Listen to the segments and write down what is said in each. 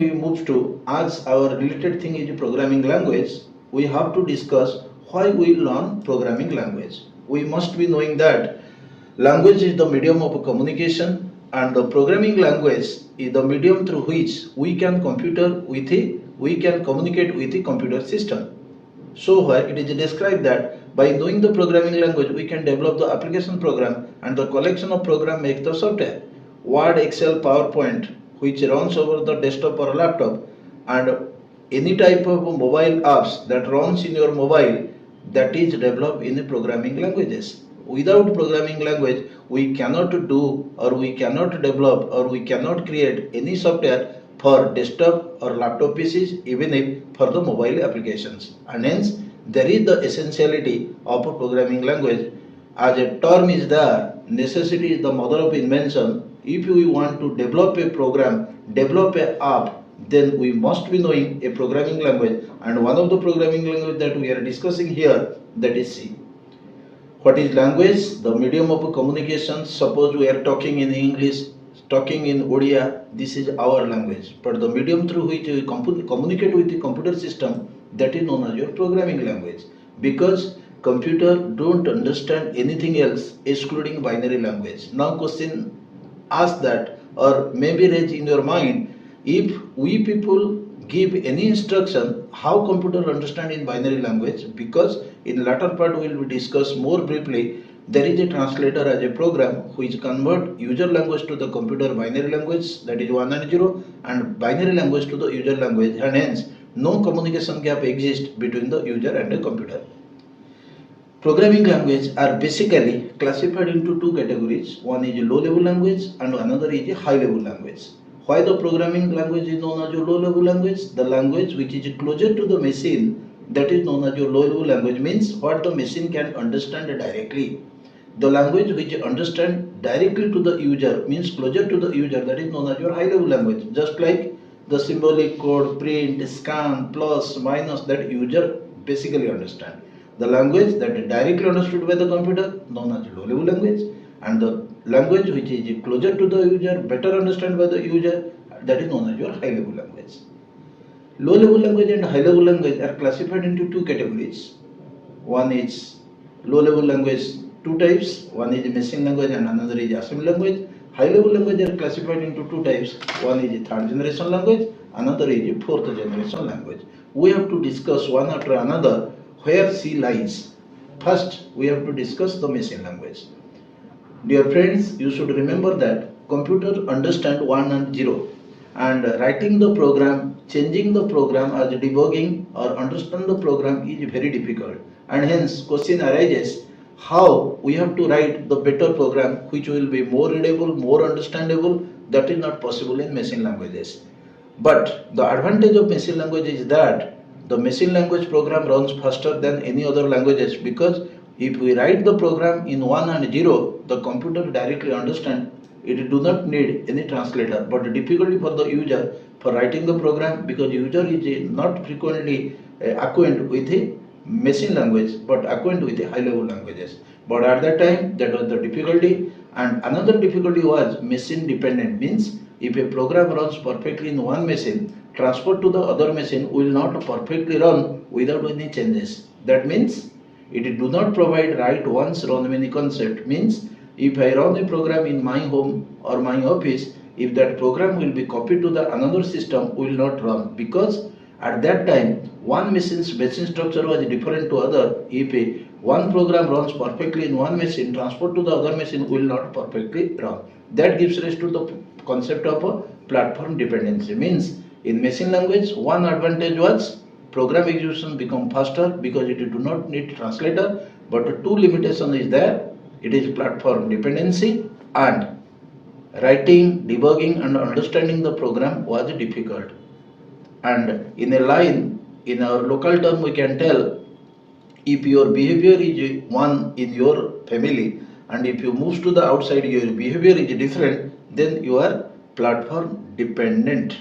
we move to, as our related thing is programming language, we have to discuss why we learn programming language. We must be knowing that language is the medium of communication and the programming language is the medium through which we can communicate with the computer system. So where it is described that by knowing the programming language we can develop the application program and the collection of program makes the software. Word, Excel, PowerPoint which runs over the desktop or laptop and any type of mobile apps that runs in your mobile that is developed in the programming languages. Without programming language we cannot do or we cannot develop or we cannot create any software for desktop or laptop PCs, even if for the mobile applications. And hence there is the essentiality of a programming language. As a term is there, necessity is the mother of invention. If we want to develop a program, develop an app, then we must be knowing a programming language, and one of the programming language that we are discussing here, that is C. What is language? The medium of communication. Suppose we are talking in English, talking in Odia, this is our language. But the medium through which we communicate with the computer system, that is known as your programming language. Because computer don't understand anything else excluding binary language. Now question ask that or maybe raise in your mind, if we people give any instruction, how computer understand in binary language? Because in latter part we will discuss more briefly. There is a translator as a program which convert user language to the computer binary language, that is 1 and 0, and binary language to the user language, and hence no communication gap exists between the user and the computer. Programming language are basically classified into two categories. One is a low level language and another is a high level language. Why the programming language is known as your low level language? The language which is closer to the machine, that is known as your low level language, means what the machine can understand directly. The language which understands directly to the user, means closer to the user, that is known as your high level language. Just like the symbolic code, print, scan, plus, minus, that user basically understand. The language that is directly understood by the computer, known as low level language, and the language which is closer to the user, better understood by the user, that is known as your high level language. Low level language and high level language are classified into two categories. One is low level language, two types. One is machine language and another is assembly language. High level language are classified into two types. One is third generation language, another is fourth generation language. We have to discuss one after another where C lies. First, we have to discuss the machine language. Dear friends, you should remember that computer understand 1 and 0, and writing the program, changing the program as debugging or understand the program is very difficult, and hence question arises how we have to write the better program which will be more readable, more understandable. That is not possible in machine languages. But the advantage of machine language is that the machine language program runs faster than any other languages, because if we write the program in 1 and 0, the computer directly understand. It do not need any translator. But the difficulty for the user for writing the program, because user is not frequently acquainted with the machine language but acquainted with the high level languages. But at that time that was the difficulty. And another difficulty was machine dependent, means if a program runs perfectly in one machine, transfer to the other machine will not perfectly run without any changes. That means it do not provide write once run many concept. Means if I run a program in my home or my office, if that program will be copied to the another system, will not run, because at that time one machine's machine structure was different to other. If one program runs perfectly in one machine, transport to the other machine will not perfectly run. That gives rise to the concept of a platform dependency. Means in machine language, one advantage was program execution become faster because it do not need translator, but two limitation is there. It is platform dependency, and writing, debugging and understanding the program was difficult. And in a line, in our local term we can tell, if your behavior is one in your family and if you move to the outside your behavior is different, then you are platform dependent.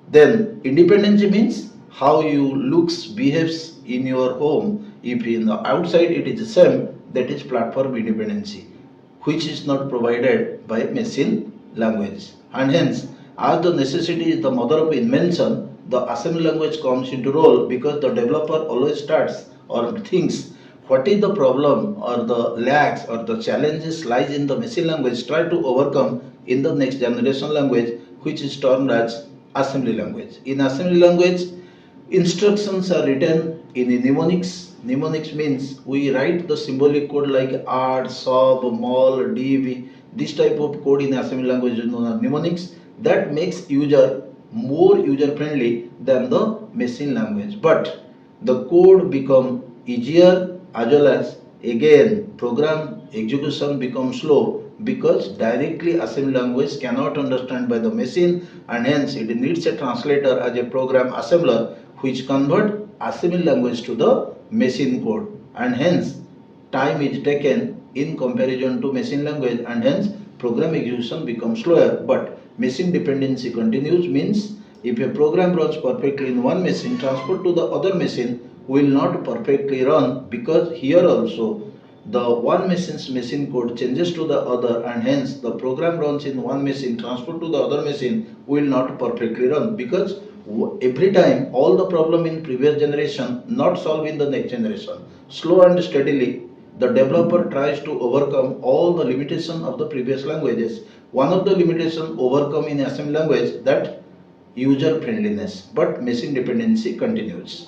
Then independency means how you looks behaves in your home. If in the outside it is the same, that is platform independency, which is not provided by machine language. And hence As the necessity is the mother of invention, the assembly language comes into role because the developer always starts or thinks what is the problem or the lacks or the challenges lies in the machine language, try to overcome in the next generation language, which is termed as assembly language. In assembly language, instructions are written in mnemonics. Mnemonics means we write the symbolic code like add, sub, mul, div. This type of code in assembly language is known as mnemonics. That makes user more user friendly than the machine language. But the code become easier as well as again program execution becomes slow because directly assembly language cannot understand by the machine, and hence it needs a translator as a program assembler which convert assembly language to the machine code, and hence time is taken in comparison to machine language, and hence program execution becomes slower. But machine dependency continues means if a program runs perfectly in one machine, transport to the other machine will not perfectly run because here also the one machine's machine code changes to the other, and hence the program runs in one machine, transfer to the other machine will not perfectly run because every time all the problem in previous generation not solved in the next generation. Slow and steadily the developer tries to overcome all the limitation of the previous languages. One of the limitation overcome in assembly language that user friendliness, but machine dependency continues.